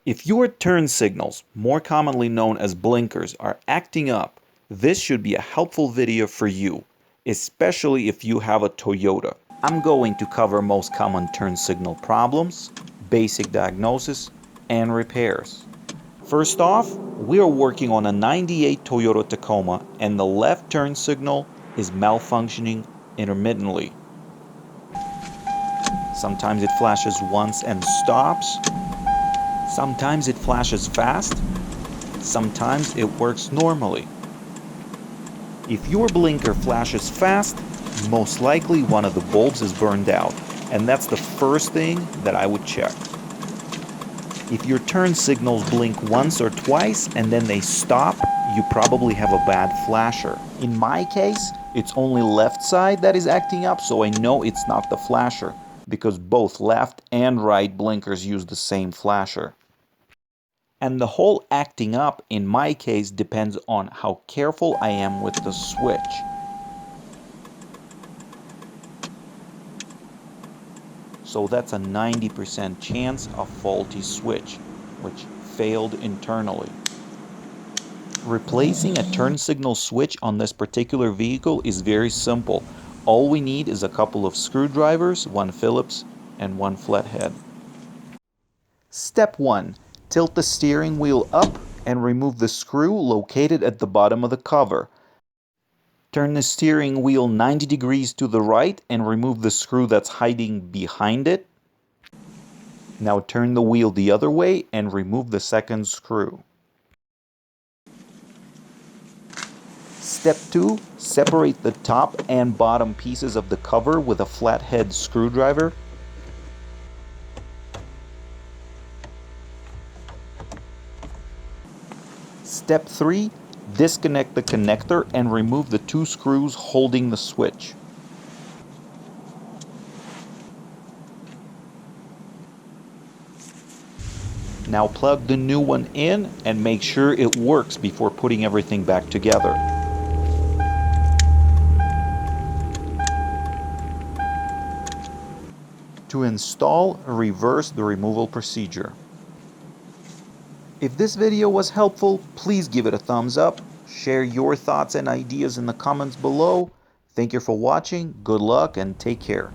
If your turn signals, more commonly known as blinkers, are acting up, this should be a helpful video for you, especially if you have a Toyota. I'm going to cover most common turn signal problems, basic diagnosis, and repairs. First off, we are working on a 98 Toyota Tacoma and the left turn signal is malfunctioning intermittently. Sometimes it flashes once and stops. Sometimes it flashes fast. Sometimes it works normally. If your blinker flashes fast, most likely one of the bulbs is burned out, and that's the first thing that I would check. If your turn signals blink once or twice and then they stop, you probably have a bad flasher. In my case, it's only left side that is acting up, so I know it's not the flasher, because both left and right blinkers use the same flasher. And the whole acting up, in my case, depends on how careful I am with the switch. So that's a 90% chance of faulty switch, which failed internally. Replacing a turn signal switch on this particular vehicle is very simple. All we need is a couple of screwdrivers, one Phillips, and one flathead. Step 1. Tilt the steering wheel up and remove the screw located at the bottom of the cover. Turn the steering wheel 90 degrees to the right and remove the screw that's hiding behind it. Now turn the wheel the other way and remove the second screw. Step 2. Separate the top and bottom pieces of the cover with a flathead screwdriver. Step 3. Disconnect the connector and remove the two screws holding the switch. Now plug the new one in and make sure it works before putting everything back together. To install, reverse the removal procedure. If this video was helpful, please give it a thumbs up. Share your thoughts and ideas in the comments below. Thank you for watching. Good luck and take care.